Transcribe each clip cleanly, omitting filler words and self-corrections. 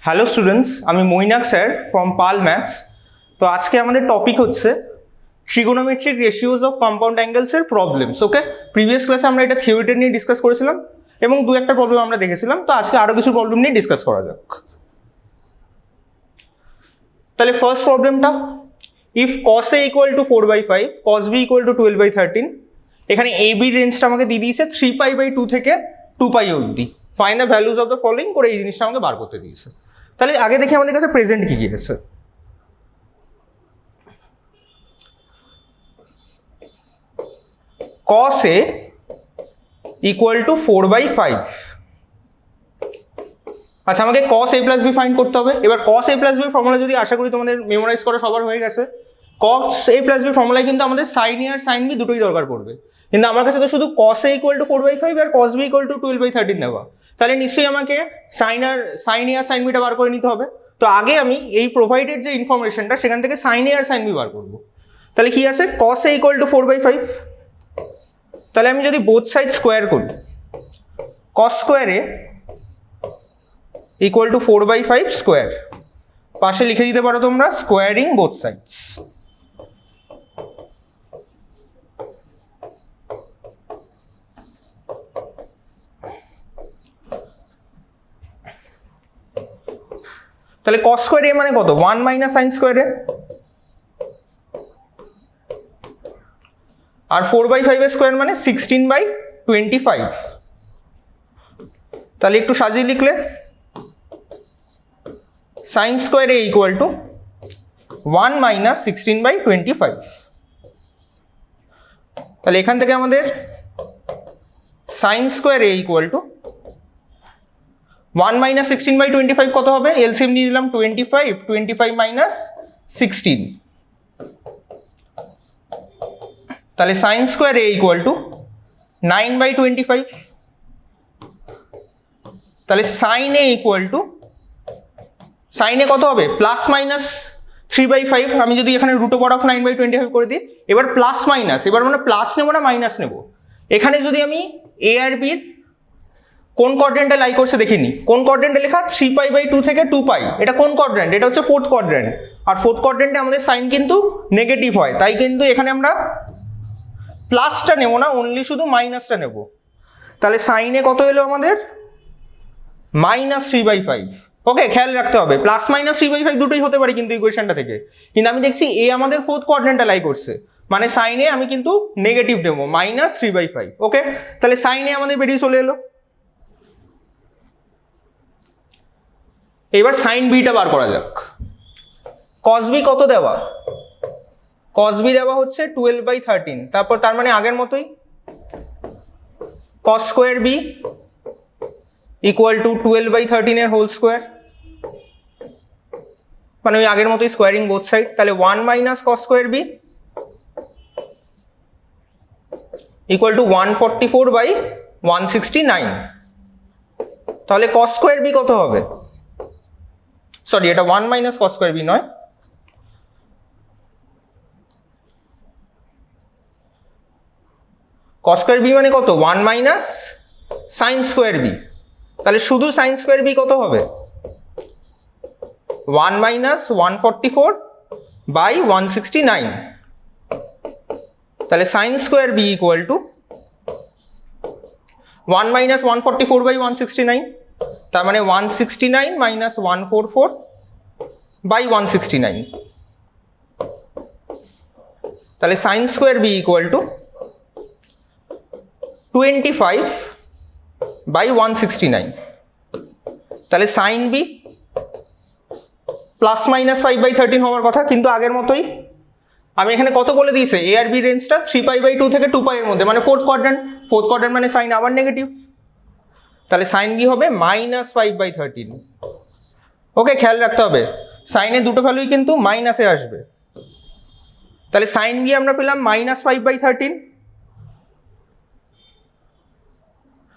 Hello students, আমি Mainak sir from Pal maths. তো আজকে আমাদের টপিক হচ্ছে ট্রিগোনোমেট্রিক রেশিওস অফ কম্পাউন্ড অ্যাঙ্গেলসের প্রবলেমস। ওকে, প্রিভিয়াস ক্লাসে আমরা এটা থিওরিটা নিয়ে ডিসকাস করেছিলাম এবং দু একটা প্রবলেম আমরা দেখেছিলাম। তো আজকে আরও কিছু প্রবলেম নিয়ে ডিসকাস করা যাক। তাহলে ফার্স্ট প্রবলেমটা, if cos a equal to 4/5, cos b equal to 12/13, এখানে এ বি রেঞ্জটা আমাকে দিয়ে দিয়েছে 3π/2 থেকে 2π অবধি। Find the values of the following করে এই জিনিসটা আমাকে বার করতে দিয়েছে। তাহলে আগে দেখি আমাদের কাছে প্রেজেন্ট কি কি আছে। cos a equal to 4/5। আচ্ছা, আমাকে cos a plus b find করতে হবে। এবার cos a plus b formula যদি আশা করি তোমাদের মেমোরাইজ করা সবার হয়ে গেছে। cos a প্লাস বি ফর্মুলায় কিন্তু আমাদের সাইন এ আর সাইন বি দুটোই দরকার পড়বে, কিন্তু আমার কাছে তো শুধু cos a ইকুয়াল টু 4/5 আর cos b ইকুয়াল টু 12/13 দেওয়া। তাহলে নিশ্চয়ই আমাকে সাইন এ আর সাইন বিটা বার করে নিতে হবে। তো আগে আমি এই প্রোভাইডেড যে ইনফরমেশনটা সেখান থেকে সাইন এ আর সাইন বি বার করবো। তাহলে কি আছে, cos a ইকুয়াল টু 4/5। তাহলে আমি যদি বোথ সাইড স্কোয়ার করি, cos square A equal to 4/5 square, পাশে লিখে দিতে পারো তোমরা স্কোয়ারিং বোথ সাইডস। তাহলে cos স্কোয়ার এ মানে কত, 1 মাইনাস সাইন স্কোয়ার এ, আর 4/5 এর স্কোয়ার মানে 16/25। তাহলে একটু সাজিয়ে লিখলে sign square A equal to 1 minus 16/25। তাহলে এখান থেকে আমাদের sign square A equal to 1 minus 16/25 কত হবে, এলসিএম নিয়ে নিলাম 25 মাইনাস 16। তাহলে sine square A equal to 9/25। তাহলে sine A equal to, sine A কত হবে, প্লাস মাইনাস 3/5। আমি যদি এখানে রুট ওভার অফ 9/25 করে দিই, এবার প্লাস মাইনাস, এবার মানে প্লাস নেবো না মাইনাস নেব। এখানে যদি আমি এ আর বির কোন কোয়াড্রেন্টে লাই করছে দেখিনি, কোন কোয়াড্রেন্টে লেখা 3π/2 থেকে 2π, এটা কোন কোয়াড্রেন্ট, এটা হচ্ছে ফোর্থ কোয়াড্রেন্ট। আর ফোর্থ কোয়াড্রেন্টে আমাদের সাইন কিন্তু নেগেটিভ হয়, তাই কিন্তু এখানে আমরা প্লাসটা নেব না, অনলি শুধু মাইনাসটা নেব। তাহলে সাইনে কত এলো আমাদের, -3/5। ওকে, খেয়াল রাখতে হবে প্লাস মাইনাস 3/5 দুটোই হতে পারে কিন্তু ইকুয়েশনটা থেকে। কিন্তু আমি দেখছি এ আমাদের ফোর্থ কোয়াড্রেন্টে লাই করছে, মানে সাইনে আমি কিন্তু নেগেটিভ নেবো, -3/5। ওকে, তাহলে সাইনে আমাদের বেরিয়ে চলে এলো। এবার সাইন বিটা বার করা যাক। cos b কত দেওয়া, cos b দেওয়া হচ্ছে 12/13। তারপর তার মানে আগের মতোই cos square b equal to 12/13 এর হোল স্কোয়ার, মানে ওই আগের মতোই স্কোয়ারিং বোথ সাইড। তাহলে 1 minus cos square b equal two 144/169। তাহলে cos স্কোয়ার b কত হবে, সরি এটা 1 মাইনাস cos স্কোয়ার b নয়, cos স্কোয়ার b মানে কত, 1 মাইনাস সাইন স্কোয়ার b। তাহলে শুধু সাইন স্কোয়ার b কত হবে, 1 মাইনাস 144/169। তাহলে sine square b equal to 1 minus 144/169, তার মানে 169 মাইনাস 144/169। তাহলে sine square b equal two 25/169। তাহলে সাইন বি প্লাস মাইনাস 5/13 হওয়ার কথা, কিন্তু আগের মতোই আমি এখানে কত বলে দিয়েছে, এ আর বি রেঞ্জটা 3π/2 থেকে 2π এর মধ্যে, মানে ফোর্থ কোয়াড্রেন্ট মানে সাইন আবার নেগেটিভ। তাহলে সাইন বি হবে -5/13। ওকে, খেয়াল রাখতে হবে সাইনের দুটো ভ্যালুই কিন্তু মাইনাসে আসবে। তাহলে সাইন বি আমরা পেলাম -5/13,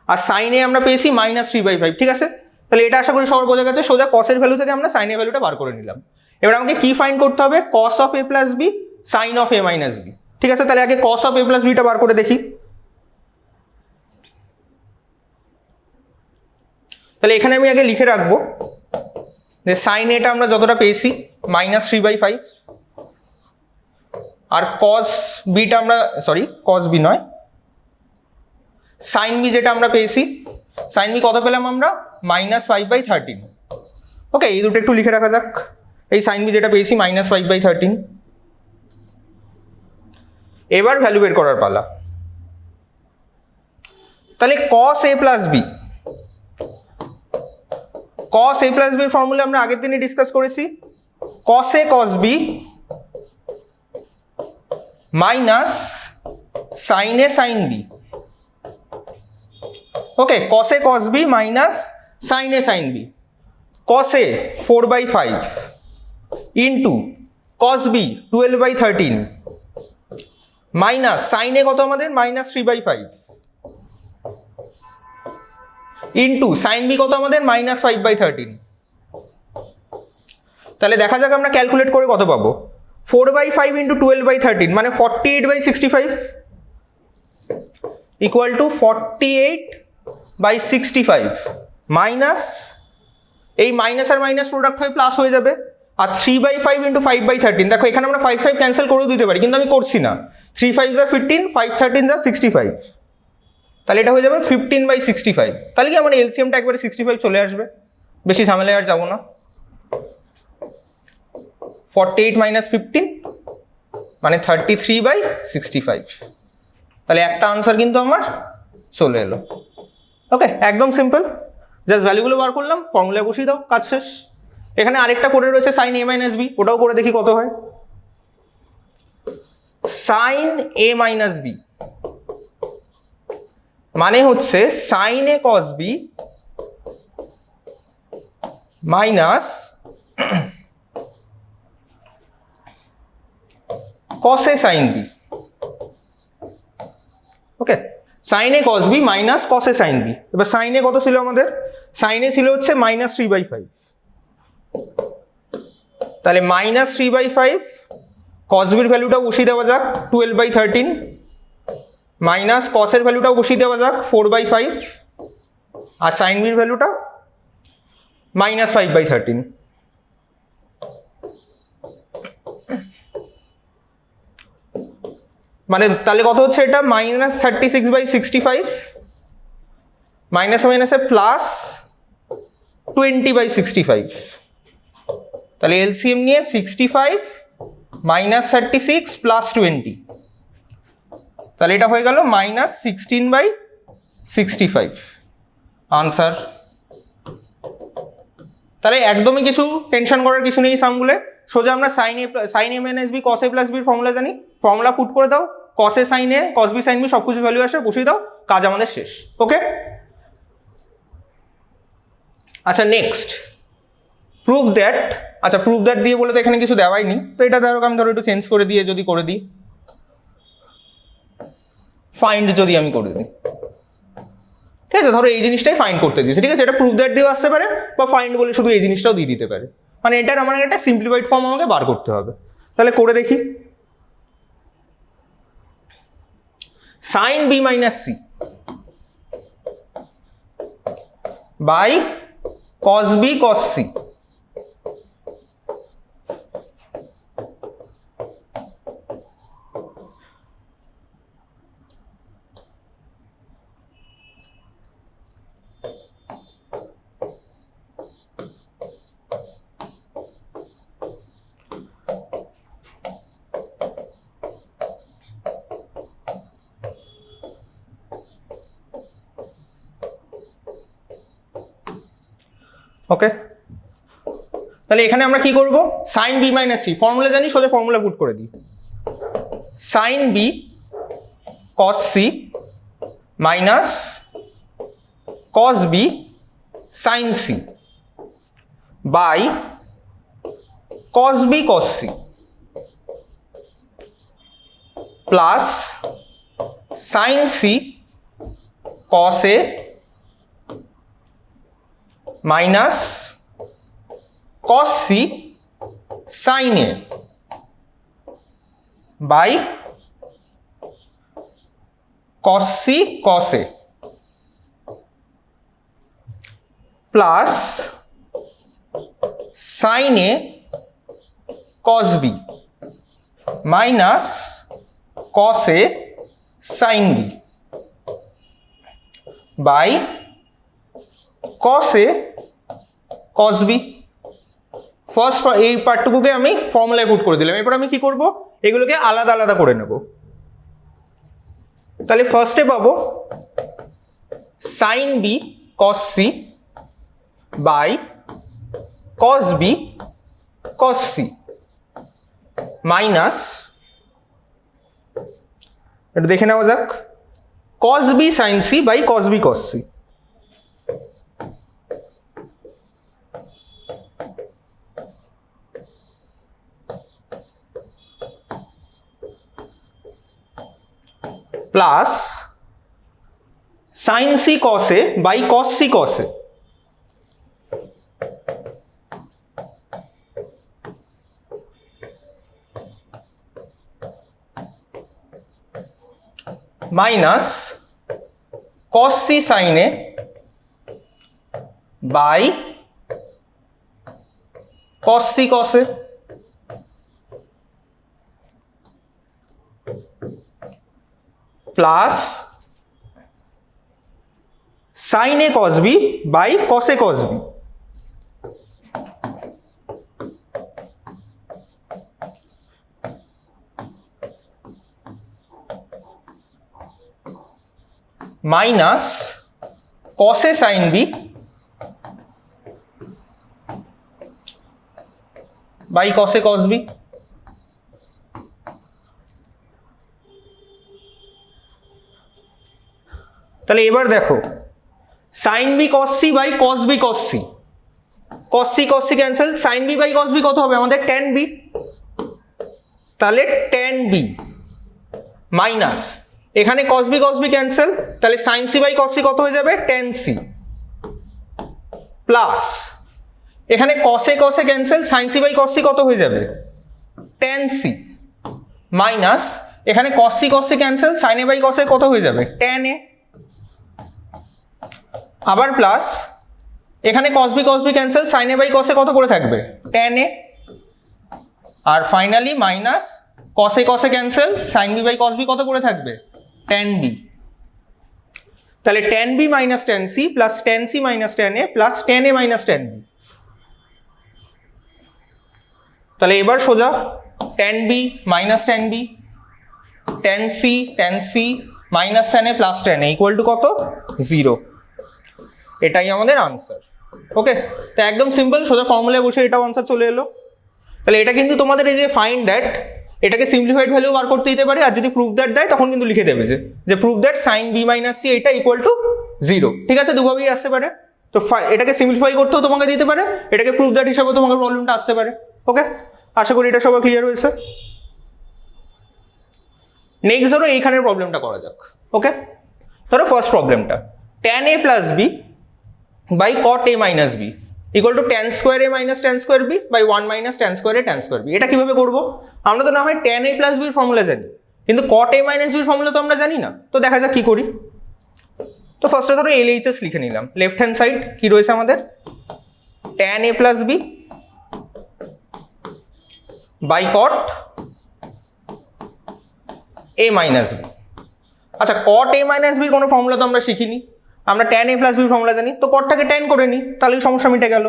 আর সাইনে আমরা পেয়েছি -3/5। ঠিক আছে, তাহলে এটা আশা করি সবার বোঝা গেছে। সোজা কসের ভ্যালু থেকে আমরা সাইনের ভ্যালুটা বার করে নিলাম। এবার আমাকে কি ফাইন্ড করতে হবে, cos of a plus B sine of a minus B. ঠিক আছে, তাহলে আগে cos of a plus beta বার করে দেখি। তাহলে এখানে আমি আগে লিখে রাখবো যে সাইন এটা আমরা যতটা পেয়েছি -3/5, আর কস বিটা আমরা কস বি নয়, সাইন বি যেটা আমরা পেয়েছি, সাইন বি কত পেলাম আমরা -5/13। ওকে, এই দুটো একটু লিখে রাখা যাক। এই সাইন বি যেটা পেয়েছি -5/13। এবার ভ্যালু বের করার পালা। তাহলে cos a plus B, cos a plus b formula আমরা আগের দিনে ডিসকাস করেছি। cos a cos b minus sin a sin b। Okay, cos a cos b minus sin a sin b। cos a 4/5 into cos b 12/13 minus sin a কত আমাদের -3/5 into sin b কত আমাদের -5/13। তাহলে দেখা যাক আমরা calculate করে কত পাবো। 4/5 ইন্টু 12/13 মানে 48/65 ইকুয়াল টু 48/65 মাইনাস, এই মাইনাস আর মাইনাস প্রোডাক্ট হয়ে প্লাস হয়ে যাবে, আর 3/5 ইন্টু 5/13। দেখো এখানে আমরা 5 ক্যান্সেল করেও দিতে পারি, কিন্তু আমি করছি না। 3 5 যা 15, 5 13 যা 65, তাহলে এটা হয়ে যাবে 15/65। তাহলে কি আমার এলসিএমটা একবারে 65 চলে আসবে, বেশি ঝামেলায় আর যাবো না। 48 - 15 মানে 33/65। তাহলে একটা আনসার কিন্তু আমার চলে এলো। ওকে, একদম সিম্পল, জাস্ট ভ্যালুগুলো বার করলাম, ফর্মুলায় বসিয়ে দাও, কাজ শেষ। এখানে আরেকটা করে রয়েছে sin a - b, ওটাও করে দেখি কত হয়। sin a - b মানে হচ্ছে sin a cos b minus cos a sin b। Okay, sin a cos b minus cos a sin b। এবার sin a কত ছিল আমাদের? sin a ছিল হচ্ছে -3/5, তাহলে -3/5 cos b এর ভ্যালুটা বসিয়ে দেওয়া যাক 12/13 মাইনাস cos এর ভ্যালুটাও বসিয়ে দেওয়া যাক 4/5, আর sin b এর ভ্যালুটা -5/13। মানে তাহলে কত হচ্ছে এটা? -36/65 মাইনাস মাইনাসে প্লাস 20/65। তাহলে এলসিএম নিয়ে 65 -36 প্লাস 20, তাহলে এটা হয়ে গেল -16/65 আনসার। তাহলে একদমই কিছু টেনশন করার কিছু নেই সামগুলো। সোজা আমরা sin a - b cos a plus b formula জানি, ফর্মুলা পুট করে দাও, cos a sin a cos b sin b সব কিছু ভ্যালু আসে, বসিয়ে দাও, কাজ আমাদের শেষ। ওকে, আচ্ছা নেক্সট প্রুভ দ্যাট। আচ্ছা প্রুভ দ্যাট দিয়ে বলে তো এখানে কিছু দেওয়াই নি, তো এটা ধরো আমি একটু চেঞ্জ করে দিয়ে যদি করে দিই, ফাইন্ড যদি আমি করে দিই, ঠিক আছে, ধরো এই জিনিসটাই ফাইন্ড করতে দিয়েছি, ঠিক আছে, এটা প্রুভ দ্যাট দিয়েও আসতে পারে বা ফাইন্ড বলে শুধু এই জিনিসটাও দিয়ে দিতে পারে, মানে এটার আমার একটা সিম্পলিফাইড ফর্ম আমাকে বার করতে হবে। তাহলে করে দেখি, sin b - c by cos b cos c। Okay, তাহলে এখানে আমরা কি করব? sin b - c ফর্মুলা জানি, সোজা ফর্মুলা পুট করে দিই। sin b cos c minus cos b sin c by cos b cos c plus sin c cos a minus cos c sin a by cos c cos a plus sine a cos b minus cos a sine B by cos a cos b. First এই পার্টটুকুকে আমি ফর্মুলায় put করে দিলাম। এরপর আমি কি করব, এগুলোকে আলাদা আলাদা করে নেব। তাহলে ফার্স্টে পাবো sine B cos C by cos B cos c minus, এটা দেখে নেওয়া যাক, cos b sine C by cos B cos c. Plus sine c cos a by cos C cos a minus cos c sine A by cos C cos a plus sine a cos b by cos a cos b minus cos a sine B by cos a cos b. তাহলে এবার দেখো sign B cos C by cos B cos C, cos C cos C cancel, sine B by cos B কত হবে আমাদের tan B, তাহলে tan B minus এখানে cos B cancel, তাহলে sine C by cos C কত হয়ে যাবে tan C plus এখানে cos A cancel, sine C by cos C কত হয়ে যাবে ট্যান সি মাইনাস এখানে cos C cancel, sine A by cos A কত হয়ে যাবে ট্যান এ, আবার প্লাস এখানে cos B cancel, sine A by cos A কত করে থাকবে ট্যান এ, আর finally minus cos A cancel, sine B by cos B কত করে থাকবে ট্যান বি। তাহলে tan B minus tan C plus tan C minus tan A plus tan A minus tan B. তাহলে এবার সোজা tan B minus tan B, tan C minus tan A plus tan A equal two কত 0। এটাই আমাদের answer. ওকে, তো একদম simple, সোজা ফর্মুলায় বসে এটাও আনসার চলে এলো। তাহলে এটা কিন্তু তোমাদের এই যে ফাইন্ড দ্যাট, এটাকে সিম্পলিফাইড ভ্যালু বার করতে দিতে পারে, আর যদি প্রুফ দ্যাট দেয় তখন কিন্তু লিখে দেবে যে proof that sine b minus c এটা ইকুয়াল টু 0। ঠিক আছে, দুভাবেই আসতে পারে। তো এটাকে সিম্পলিফাই করতেও তোমাকে দিতে পারে, এটাকে প্রুফ দ্যাট হিসাবে তোমাকে প্রবলেমটা আসতে পারে। ওকে, আশা করি এটা সবার ক্লিয়ার হয়েছে। নেক্সট ধরো এইখানের প্রবলেমটা করা যাক। ওকে, ধরো ফার্স্ট প্রবলেমটা tan a plus b by cot a minus b equal to tan square a minus tan square বি by 1 minus tan square a tan square বি। এটা কিভাবে করবো? আমরা তো না হয় tan a প্লাস বির ফর্মুলা জানি, কিন্তু cot a মাইনাস বির ফর্মুলা তো আমরা জানি না। তো দেখা যাক কি করি। তো ফার্স্টে ধরো LHS লিখে নিলাম, লেফট হ্যান্ড সাইড কি রয়েছে আমাদের tan a plus b by cot a minus b. আচ্ছা, cot a মাইনাস বির কোনো ফর্মুলা তো আমরা শিখিনি, আমরা tan a প্লাস বির ফর্মুলা জানি, তো cotটাকে tan করে নিই, তাহলে সমস্যা মিটে গেল।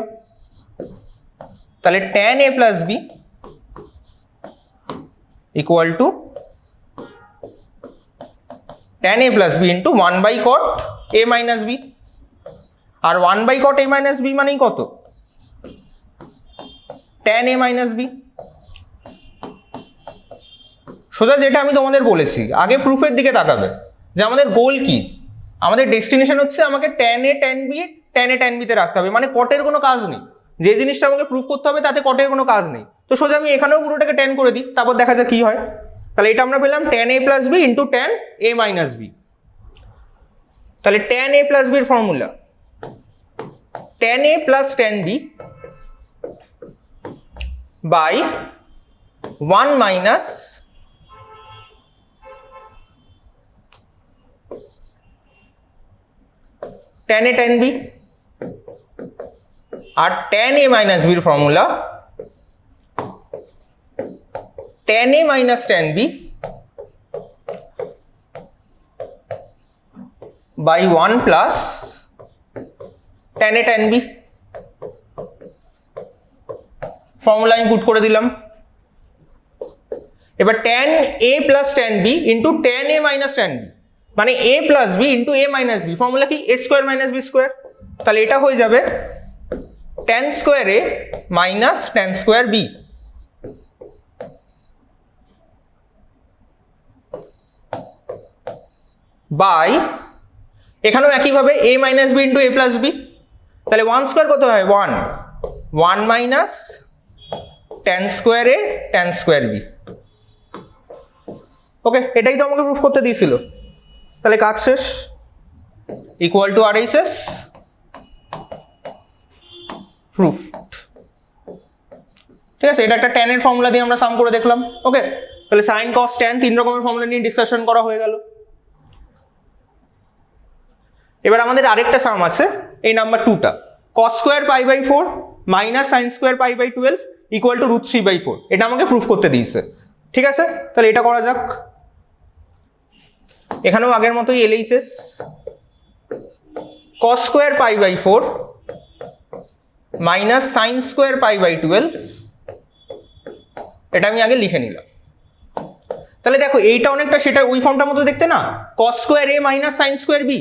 তাহলে tan a plus b equal to tan a plus B into 1 by cot a minus b, আর 1 by cot a minus b মানেই কত tan a মাইনাস বি। সোজা যেটা আমি তোমাদের বলেছি, আগে প্রুফের দিকে তাকাবে যে আমাদের গোল কি, আমাদের ডেস্টিনেশন হচ্ছে আমাকে tan a tan b তে রাখতে হবে, মানে কটের কোনো কাজ নেই। যে জিনিসটা আমাকে প্রুফ করতে হবে তাতে কটের কোনো কাজ নেই। তো সোজা আমি এখানেও পুরোটাকে tan করে দিই, তারপর দেখা যাক কি হয়। তাহলে এটা আমরা পেলাম tan a plus B into tan a minus B. তাহলে tan a প্লাস বির formula tan a plus tan b by 1 minus tan a tan b আর tan a মাইনাস বির formula tan a minus tan b by 1 plus tan a tan b। Formula আমি put করে দিলাম। এবার tan a plus tan b into tan a minus tan b মানে a plus b into a minus b, formula কি a square minus b square. তাহলে এটা হয়ে যাবে tan square a minus tan square b by, এখানেও একইভাবে a minus b into a plus b। তাহলে 1 square কত হয় 1 minus tan square a tan square b। Okay, এটাই তো আমাকে প্রুফ করতে দিয়েছিল। তাহলে কাজ শেষ। Equal to RHS proof. ঠিক আছে, এটা একটা tan এর ফর্মুলা দিয়ে আমরা সাম করে দেখলাম। ওকে, তাহলে সাইন কস tan 3 রকমের ফর্মুলা নিয়ে ডিসকাশন করা হয়ে গেল। এবার আমাদের আরেকটা সাম আছে, এই নাম্বার 2টা, cos square pi by 4 minus sine square pi by 12 equal to √3/4। এটা আমাকে প্রুফ করতে দিয়েছে। ঠিক আছে, তাহলে এটা করা যাক। এখানেও আগের মতোই LHS cos square pi by 4 minus sine square pi by 12, এটা আমি আগে লিখে নিলাম। তাহলে দেখো এইটা অনেকটা সেটা ওই ফর্মটার মতো দেখতে না, cos square a minus sine square b।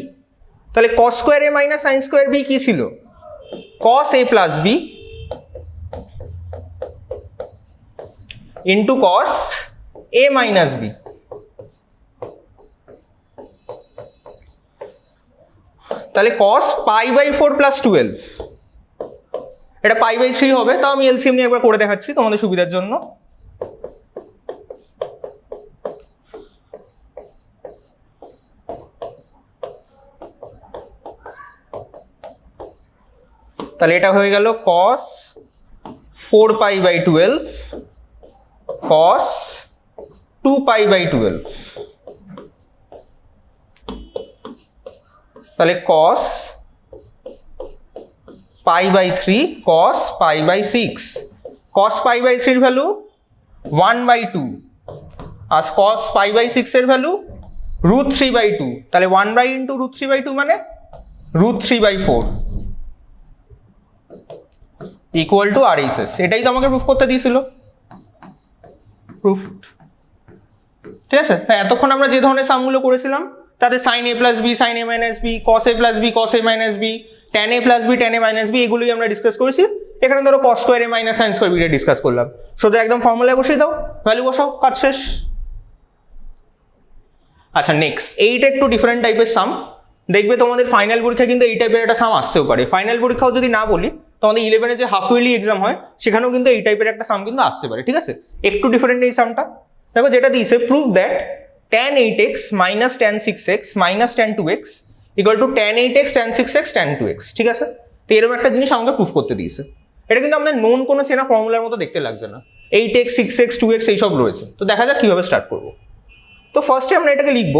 তাহলে cos square a minus sine square b কি ছিল, cos a plus b into cos a minus b। তাহলে cos পাই বাই 4 প্লাস 12, এটা পাই বাই 3 হবে। তাও আমি এলসিএম নিয়ে একবার করে দেখাচ্ছি তোমাদের সুবিধার জন্য। তাহলে এটা হয়ে গেল cos 4 pi by 12 cos 2 pi by 12। তাহলে cos pi by 3 cos pi by 6, cos pi by 3 এর ভ্যালু 1/2 আর cos পাই বাই 6 এর ভ্যালু √3/2। তাহলে 1 ইন্টু √3/2 মানে √3/4 ইকুয়াল টু RHS। এটাই তো আমাকে প্রুফ করতে দিয়েছিল। প্রুফ। ঠিক আছে, হ্যাঁ, এতক্ষণ আমরা যে ধরনের সামগুলো করেছিলাম তাতে sin a plus b sin a minus b, cos a plus b cos a minus b, tan a plus b tan a minus b, এগুলোই আমরা ডিসকাস করেছি। এখানে ধরো cos square a minus sine square b টা discuss করলাম। সোজা একদম ফর্মুলায় বসিয়ে দাও, ভ্যালু বসাও, কাজ শেষ। আচ্ছা, নেক্সট এইটা একটু ডিফারেন্ট টাইপের সাম। দেখবে তোমাদের ফাইনাল পরীক্ষা কিন্তু এই টাইপের একটা সাম আসতেও পারে। ফাইনাল পরীক্ষাও যদি না বলি, তোমাদের 11-এ যে হাফ ইয়ারলি এক্সাম হয় সেখানেও কিন্তু এই টাইপের একটা সাম কিন্তু আসতে পারে। ঠিক আছে, একটু ডিফারেন্ট এই সামটা। দেখো যেটা দিয়েছে, prove that tan 8x minus tan 6x minus tan 2x equal to tan 8x tan 6x tan 2x। ঠিক আছে, তো এরকম একটা জিনিস আমাকে প্রুফ করতে দিয়েছে। এটা কিন্তু আমাদের নোন কোনো চেনা ফর্মুলার মতো দেখতে লাগছে না, 8x 6x 2x এইসব রয়েছে। তো দেখা যাক কিভাবে স্টার্ট করব। তো ফার্স্টে আমরা এটাকে লিখব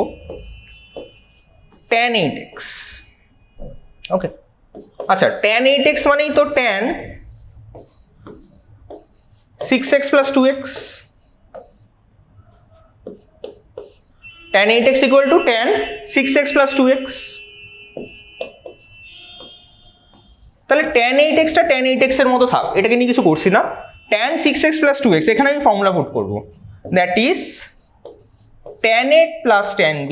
tan 8x। ওকে, আচ্ছা, tan 8x মানেই তো tan 6x plus 2x, tan 8x equal to tan 6x plus 2x। তাহলে tan 8x টা tan 8x এর মতো থাক, এটাকে নিয়ে কিছু করছি না। tan 6x plus 2x এখানে আমি ফর্মুলা পুট করব, that is tan 8 plus tan b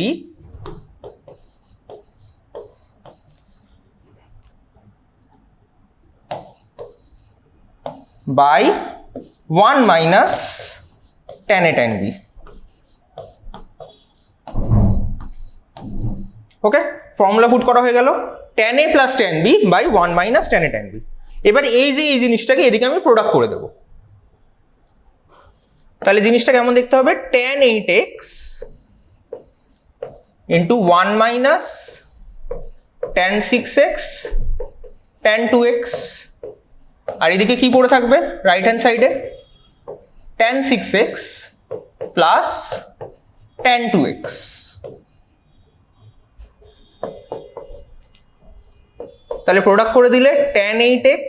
by 1 minus tan a tan b। Okay, formula put করা হয়ে গেল, tan a plus tan b by 1 minus tan a tan b। এবার এই যে এই জিনিসটাকে এদিকে আমি প্রোডাক্ট করে দেবো। তাহলে জিনিসটা কেমন দেখতে হবে, tan 8x into 1 minus tan 6x tan 2x, আর এদিকে কি পড়ে থাকবে রাইট হ্যান্ড সাইডে, tan 6x plus tan 2x। তাহলে প্রোডাক্ট করে দিলে tan 8x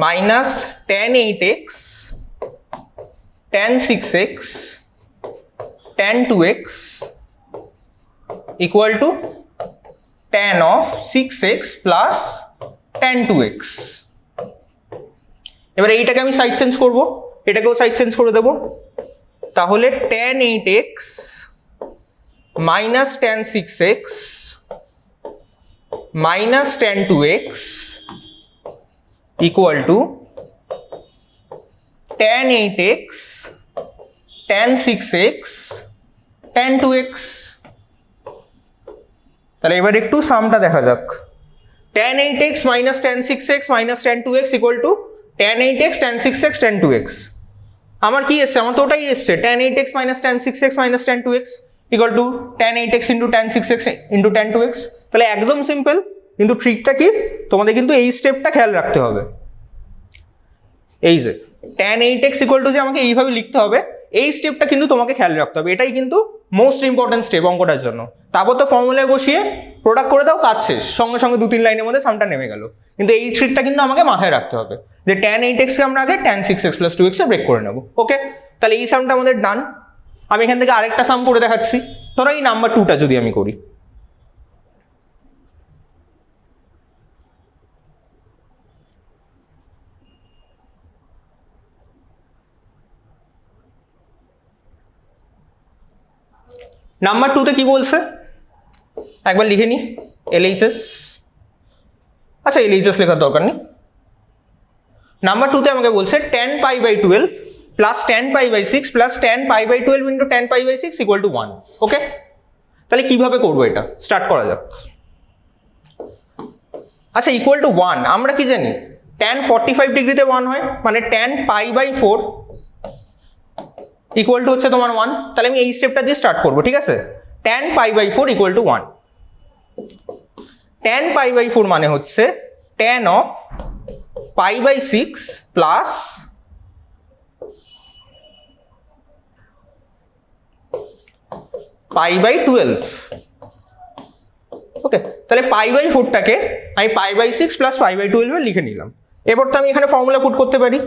minus tan 8x tan 6x tan 2x equal to tan of 6x plus tan 2x। এবার এইটাকে আমি সাইড চেঞ্জ করব, এটাকেও সাইড চেঞ্জ করে দেব, তাহলে tan 8x minus tan 6x minus tan 2x equal to tan 8x tan 6x tan 2x। তাহলে এবার একটু সামটা দেখা যাক। tan 8x minus tan 6x minus tan 2x equal to tan 8x tan 6x tan 2x। আমার কি এসছে? আমার তো ওটাই এসছে, tan 8x minus tan 6x minus tan 2x equal to tan 8x into tan 6x into tan 2x। তাহলে একদম simple, কিন্তু ট্রিকটা কি তোমাদের কিন্তু এই স্টেপটা খেয়াল রাখতে হবে। এই যে tan 8x ইকুয়াল টু যে আমাকে এইভাবে লিখতে হবে, এই স্টেপটা কিন্তু তোমাকে খেয়াল রাখতে হবে, এটাই কিন্তু মোস্ট ইম্পর্টেন্ট স্টেপ অঙ্কটার জন্য। তারপর তো ফর্মুলায় বসিয়ে প্রোডাক্ট করে দাও, কাজ শেষ, সঙ্গে সঙ্গে 2-3 লাইনের মধ্যে সামটা নেমে গেল। কিন্তু এই ট্রিকটা কিন্তু আমাকে মাথায় রাখতে হবে যে tan 8x কে আমরা আগে tan 6x প্লাস 2x এ ব্রেক করে নেব। ওকে, তাহলে এই সামটা আমাদের ডান। আমি এখান থেকে আরেকটা সাম করে দেখাচ্ছি। ধরো এই নাম্বার 2টা যদি আমি করি, নাম্বার 2তে কি বলছে একবার লিখে নি, LHS। আচ্ছা LHS লেখার দরকার নেই। নাম্বার 2তে আমাকে বলছে tan pi by 12 plus tan pi by 6 plus tan pi by 12 into tan pi by 6 equal to 1। Okay, তাহলে কিভাবে করবো এটা, স্টার্ট করা যাক। আচ্ছা ইকুয়াল টু 1 আমরা কি জানি, tan 45 ডিগ্রিতে 1 হয়, মানে tan pi by 4 equal to হচ্ছে তোমার 1। তাহলে আমি এই স্টেপটা দিয়ে স্টার্ট করবো, ঠিক আছে। tan pi by 4 equal to 1। tan pi by 4 মানে হচ্ছে tan of pi by 6 plus pi by 12। Okay, তাহলে pi বাই 4টাকে আমি pi by 6 plus pi by 12 এ লিখে নিলাম। এবার তো আমি এখানে ফর্মুলা পুট করতে পারি,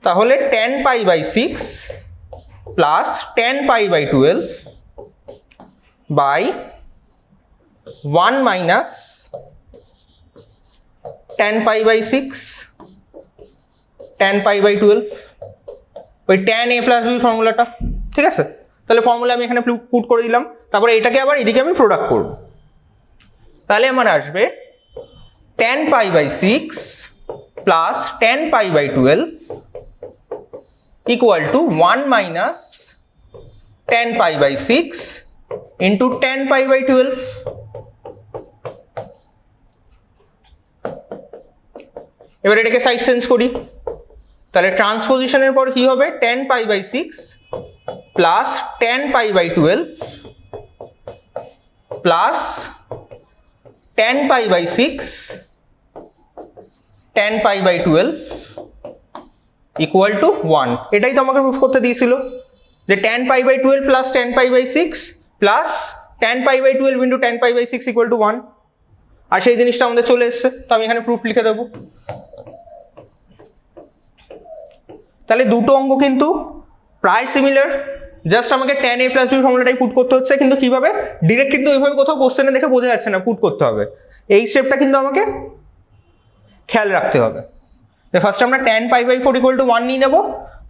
তাহলে tan pi by 6 plus tan pi by 12 by 1 minus tan pi by 6 tan pi by 12, ওই tan a প্লাস b ফর্মুলাটা, ঠিক আছে। তাহলে ফর্মুলা আমি এখানে পুট করে দিলাম, তারপরে এটাকে আবার এদিকে আমি প্রোডাক্ট করব। তাহলে আমার আসবে tan pi by 6 plus tan pi by 12 equal to 1 minus tan pi by 6 into tan pi by 12। এবার এটাকে সাইড চেঞ্জ করি, তাহলে ট্রান্সপোজিশনের পর কি হবে, tan pi by 6 plus tan pi by 12 plus tan pi by 6 tan pi by 12 equal to 1। এটাই তো আমাকে প্রুফ করতে দিয়েছিল যে tan pi by 12 plus tan pi by 6 plus tan pi by 12 into tan pi by 6 equal to 1। আর সেই জিনিসটা আমাদের চলে এসছে, তো আমি এখানে প্রুফ লিখে দেবো। তাহলে দুটো অঙ্ক কিন্তু প্রায় সিমিলার, জাস্ট আমাকে tan a প্লাস b ফর্মুলাটাই পুট করতে হচ্ছে। কিন্তু কিভাবে, ডিরেক্ট কিন্তু ওইভাবে কোথাও কোশ্চেনে দেখে বোঝা যাচ্ছে না, পুট করতে হবে। এই স্টেপটা কিন্তু আমাকে খেয়াল রাখতে হবে। ফার্স্ট আমরা tan pi by 4 equal to 1 নিয়ে নেবো,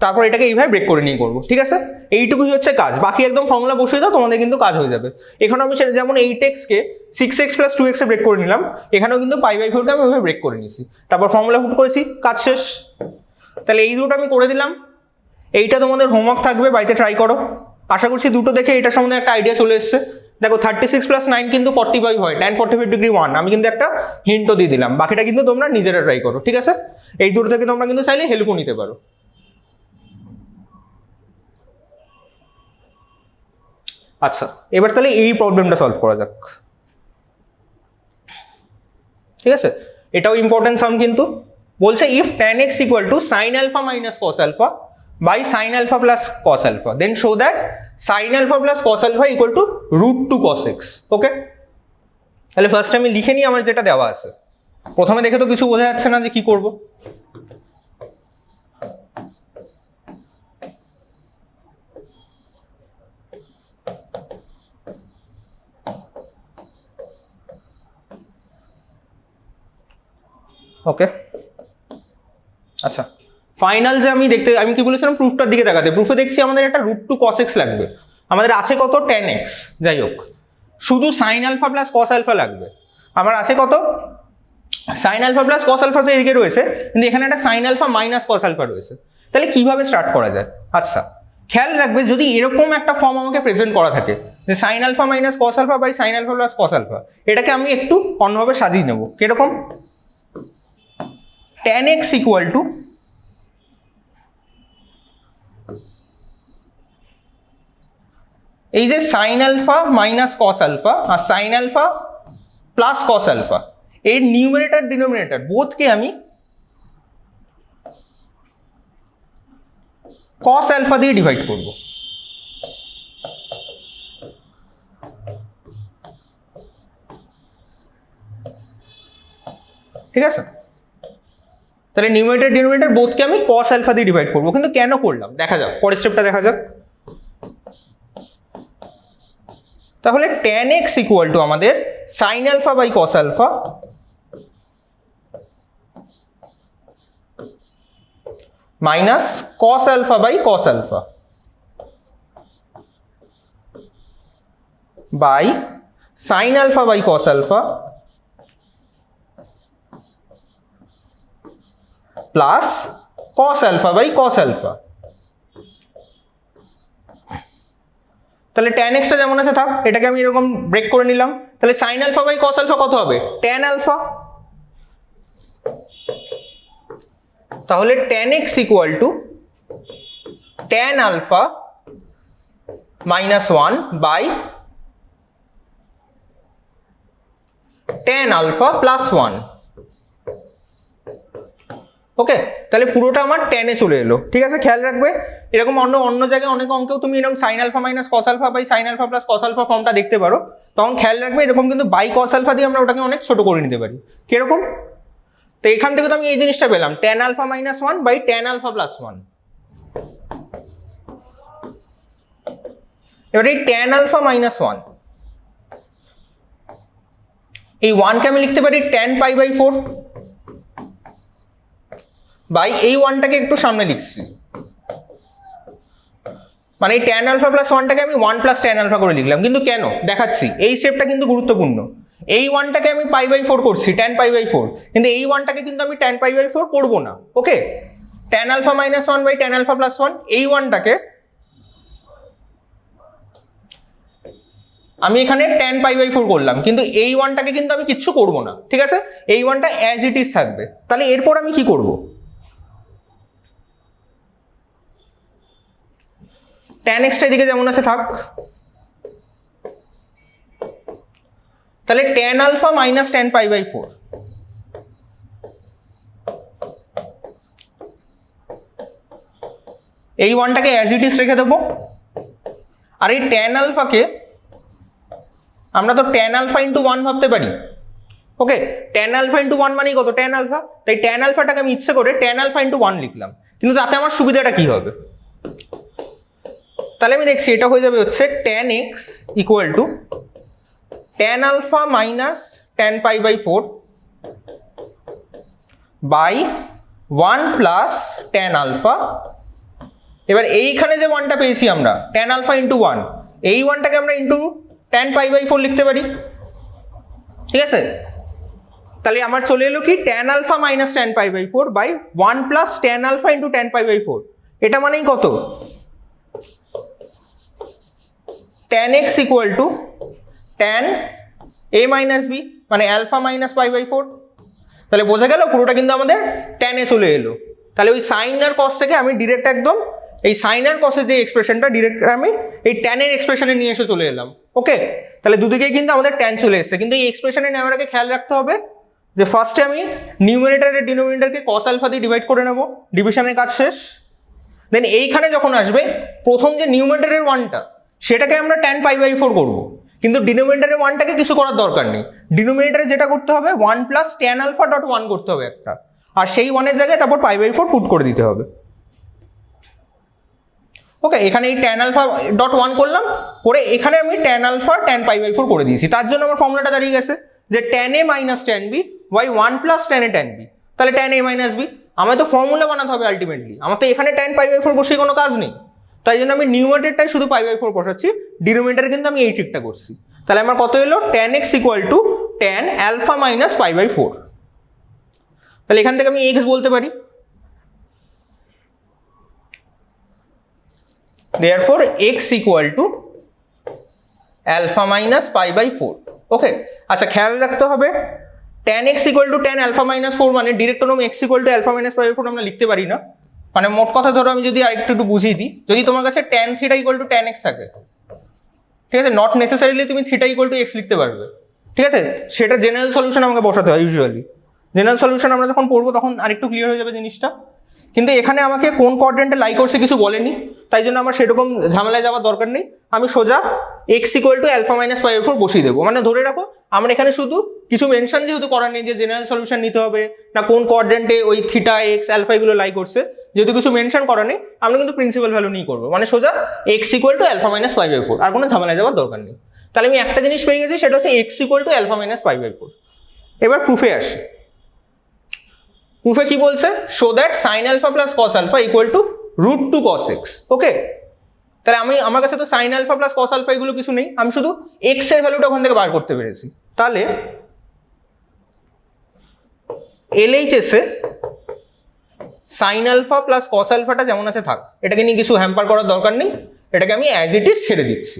তারপর এটাকে এইভাবে ব্রেক করে নিয়ে করবো, ঠিক আছে। এইটুকুই হচ্ছে কাজ, বাকি একদম ফর্মুলা বসিয়ে দাও, তোমাদের কিন্তু কাজ হয়ে যাবে। এখানে আমি যেমন 8x কে 6x প্লাস 2x এ ব্রেক করে নিলাম, এখানেও কিন্তু pi বাই 4 কে আমি ওইভাবে ব্রেক করে নিয়েছি, তারপর ফর্মুলা পুট করেছি, কাজ শেষ। তাহলে এই দুটো আমি করে দিলাম, এইটা তোমাদের হোমওয়ার্ক থাকবে, বাড়িতে ট্রাই করো। আশা করছি দুটো দেখে এটা সম্বন্ধে একটা আইডিয়া চলে এসছে। দেখো 36 প্লাস 9 কিন্তু 45 হয়, tan 45 ডিগ্রি 1, আমি কিন্তু একটা হিন্টও দিয়ে দিলাম, বাকিটা কিন্তু তোমরা নিজেরা ট্রাই করো, ঠিক আছে। এই দুটো থেকে তোমরা কিন্তু চাইলে হেল্পও নিতে পারো। আচ্ছা এবার তাহলে এই প্রবলেমটা সলভ করা যাক, ঠিক আছে। এটাও ইম্পর্টেন্ট সাম কিন্তু। বলছে if tan x equal to sin alpha minus cos alpha by sin alpha plus cos alpha, then show that sin alpha plus cos alpha equal to √2 cos x। Okay, তাহলে first আমি লিখে নিই আমার যেটা দেওয়া আছে। প্রথমে দেখে তো কিছু বোঝা যাচ্ছে না যে কি করব। ওকে, আচ্ছা ফাইনাল যে আমি কি বলেছিলাম প্রুফটার দিকে তাকাতে, প্রুফে দেখছি আমাদের একটা √2 cos x লাগবে, আমাদের আছে কত tan x, যাই হোক শুধু sin alpha plus cos alpha লাগবে, আমার আছে কত sin alpha plus cos alpha তো এদিকে রয়েছে, কিন্তু এখানে একটা sin alpha minus cos alpha রয়েছে। তাহলে কিভাবে স্টার্ট করা যায়? আচ্ছা খেয়াল রাখবে, যদি এরকম একটা ফর্ম আমাকে প্রেজেন্ট করা থাকে যে sin alpha minus cos alpha by sin alpha plus cos alpha, এটাকে আমি একটু অন্যভাবে সাজিয়ে নেব। কিরকম? tan x ইকুয়াল টু এই যে sin alpha minus cos alpha আর sin alpha plus cos alpha, এর নিউমারেটর ডিনোমিনেটর বোথকে আমি cos আলফা দিয়ে ডিভাইড করব। ঠিক আছে, তাহলে নিউমারেটর ডিনোমিনেটর বোথকে আমি cos আলফা দিয়ে ডিভাইড করব। কিন্তু কেন করলাম দেখা যাক, পরের স্টেপটা দেখা যাক। তাহলে tan x ইকুয়াল টু আমাদের sin alpha by cos alpha minus cos alpha by cos alpha by sin alpha by cos alpha plus cos alpha by cos alpha. তাহলে tan x টা যেমন আছে থাক, এটাকে আমি এরকম ব্রেক করে নিলাম। তাহলে sin alpha by cos alpha কত হবে? tan alpha. তাহলে tan x equal to tan alpha minus 1 by tan alpha plus 1। Okay, তাহলে পুরোটা আমার tan এ চলে এলো। ঠিক আছে, খেয়াল রাখবে এরকম অন্য জায়গায় অনেক অঙ্কেও তুমি এরকম sin alpha minus cos alpha by sin alpha plus cos alpha ফর্মটা দেখতে পারো, তখন খেয়াল রাখবে এরকম কিন্তু বাই cos আলফা দিয়ে আমরা ওটাকে অনেক ছোট করে নিতে পারি। কিরকম? তো এখান থেকে তো আমি এই জিনিসটা পেলাম tan alpha minus 1 by tan alpha plus 1। এবার এই tan আলফা মাইনাস 1, এই 1 কে আমি লিখতে পারি tan পাই বাই 4 বাই এই 1টাকে একটু সামনে লিখছি, মানে এই tan আলফা প্লাস 1টাকে আমি 1 প্লাস tan আলফা করে লিখলাম। কিন্তু কেন দেখাচ্ছি, এই স্টেপটা কিন্তু গুরুত্বপূর্ণ। এই 1টাকে আমি পাই বাই 4 করছি tan পাই বাই 4, কিন্তু এই 1টাকে কিন্তু আমি tan পাই বাই 4 করব না। Okay, tan alpha minus 1 by tan alpha plus 1, এই 1টাকে আমি এখানে tan পাই বাই 4 করলাম, কিন্তু এই 1টাকে কিন্তু আমি কিচ্ছু করব না। ঠিক আছে, এই 1টা অ্যাজ ইট ইজ থাকবে। তাহলে এরপর আমি কি করব? tan x টা এদিকে যেমন আছে থাক, তাহলে tan alpha minus tan pi by 4, এই 1টাকে অ্যাজ ইট ইজ রেখে দেবো। আর এই tan আলফাকে আমরা তো tan আলফা ইন্টু 1 ভাবতে পারি। ওকে, tan আলফা ইন্টু 1 মানেই কত? tan alpha. তাই tan আলফাটাকে আমি ইচ্ছে করে tan আলফা ইন্টু 1 লিখলাম, কিন্তু তাতে আমার সুবিধাটা কি হবে? তাহলে আমি দেখছি এটা হয়ে যাবে হচ্ছে tan x equal to tan alpha minus tan pi by 4 by 1 plus tan alpha. এবার এইখানে যে 1টা পেয়েছি আমরা tan আলফা ইন্টু 1, এই 1টাকে আমরা ইন্টু tan পাই বাই 4 লিখতে পারি। ঠিক আছে, তাহলে আমার চলে এলো কি tan alpha minus tan pi by 4 by 1 plus tan alpha into tan pi by 4। এটা মানেই কত? tan x equal to tan a minus b, মানে আলফা মাইনাস পাই বাই 4। তাহলে বোঝা গেল পুরোটা কিন্তু আমাদের tan এ চলে এলো। তাহলে ওই সাইন আর কস থেকে আমি ডিরেক্ট একদম এই সাইন আর কসের যে এক্সপ্রেশনটা ডিরেক্ট আমি এই tan এর এক্সপ্রেশনে নিয়ে এসে চলে এলাম। ওকে, তাহলে দুদিকেই কিন্তু আমাদের tan চলে এসেছে, কিন্তু এই এক্সপ্রেশনে নেওয়ার আগে খেয়াল রাখতে হবে যে ফার্স্টে আমি নিউমারেটরের ডিনোমিনেটরকে cos আলফা দিয়ে ডিভাইড করে নেব, ডিভিশনের কাজ শেষ। দেন এইখানে যখন আসবে প্রথম যে নিউমারেটরের 1টা সেটাকে আমরা tan পাই বাই 4 করবো, কিন্তু ডিনোমিনেটারে 1টাকে কিছু করার দরকার নেই, ডিনোমিনেটারে যেটা করতে হবে 1 প্লাস ট্যান আলফা ডট 1 করতে হবে একটা, আর সেই 1-এর জায়গায় তারপর π/4 পুট করে দিতে হবে। ওকে, এখানে এই ট্যান আলফা ডট 1 করলাম, করে এখানে আমি ট্যান আলফা ট্যান π/4 করে দিয়েছি। তার জন্য আমার ফর্মুলাটা দাঁড়িয়ে গেছে যে tan A minus tan B by 1 plus tan A tan B. তাহলে ট্যান এ মাইনাস বি, আমার তো ফর্মুলা বানাতে হবে আলটিমেটলি, আমার তো এখানে ট্যান π/4 বসিয়ে কোনো কাজ নেই, তাই জন্য আমি নিউমারেটরটাই শুধু π/4 বসাচ্ছি, ডিনোমিনেটরে কিন্তু আমি এই ট্রিকটা করছি। তাহলে আমার কত এলো, tan X equal to tan alpha minus π/4। তাহলে এখান থেকে আমি এক্স বলতে পারি, therefore x equal to alpha minus π/4। ওকে, আচ্ছা খেয়াল রাখতে হবে tan x equal to tan alpha minus 4 মানে direct অনুম x equal to alpha minus π/4 আমরা লিখতে পারি না। মানে মোট কথা ধরো আমি যদি আরেকটু বুঝিয়ে দিই, যদি তোমার কাছে tan θ equal to tan x থাকে, ঠিক আছে, নট নেসেসারিলি তুমি θ equal to x লিখতে পারবে, ঠিক আছে, সেটা জেনারেল সলিউশন আমাকে বসাতে হয় ইউজুয়ালি। জেনারেল সলিউশন আমরা যখন পড়বো তখন আরেকটু ক্লিয়ার হয়ে যাবে জিনিসটা, কিন্তু এখানে আমাকে কোন কোয়াড্রেন্টে লাই করছে কিছু বলেনি, তাই জন্য আমার সেরকম ঝামেলায় যাওয়ার দরকার নেই, আমি সোজা X equal to alpha minus π/4 বসিয়ে দেবো। মানে ধরে রাখো আমার এখানে শুধু কিছু মেনশন যেহেতু করার নেই যে জেনারেল সলিউশন নিতে হবে না কোন কোয়াড্রেন্টে ওই থিটা এক্স আলফা এগুলো লাই করছে, যেহেতু কিছু মেনশন করা নেই আমরা কিন্তু প্রিন্সিপাল ভ্যালু নিয়ে করবো, মানে সোজা X equal to alpha minus π/4, আর কোনো ঝামেলায় যাওয়ার দরকার নেই। তাহলে আমি একটা জিনিস পেয়ে গেছি, সেটা হচ্ছে X equal to alpha minus π/4। এবার প্রুফে আসি, প্রুফে কি বলছে, show that sine alpha plus cos alpha equal to √2 cos x। Okay, তাহলে আমার কাছে তো sine alpha plus cos alpha এগুলো কিছু নেই, আমি শুধু এক্স এর ভ্যালুটা ওখান থেকে বার করতে পেরেছি। তাহলে LHS এ সাইন আলফা প্লাস কস আলফাটা যেমন আছে থাক, এটাকে নিয়ে কিছু হ্যাম্পার করার দরকার নেই, এটাকে আমি অ্যাজ ইট ইজ ছেড়ে দিচ্ছি।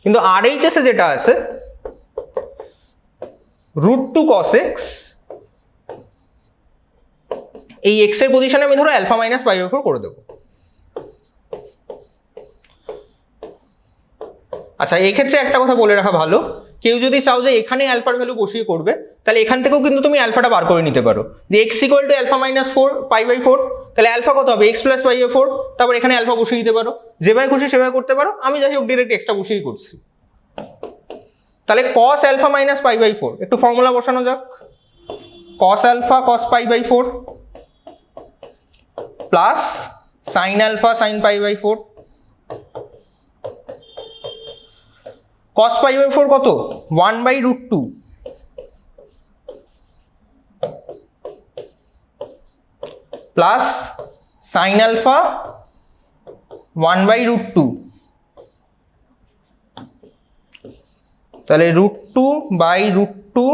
কিন্তু RHS এ যেটা আছে √2 cos x, এই এক্স এর পজিশনে আমি ধরো আলফা মাইনাস π/4 করে দেবো। আচ্ছা, এই ক্ষেত্রে একটা কথা বলে রাখা ভালো, কেউ যদি চাও যে এখানে আলফার ভ্যালু বসিয়ে করবে, তাহলে এখান থেকেও কিন্তু তুমি আলফাটা বার করে নিতে পারো, যে X equal to alpha minus π/4, তাহলে আলফা কত হবে এক্স প্লাস π/4, তারপর এখানে আলফা বসিয়ে দিতে পারো, যেভাবে খুশি সেভাবে করতে পারো, আমি যাই হোক ডিরেক্ট এক্সটা বসিয়ে করছি। তাহলে cos আলফা মাইনাস π/4, একটু ফর্মুলা বসানো যাক, cos alpha cos π/4 plus sine alpha sine π/4। cos π/4 কত, 1/√2 প্লাস সাইন আলফা 1/√2, তাহলে √2/√2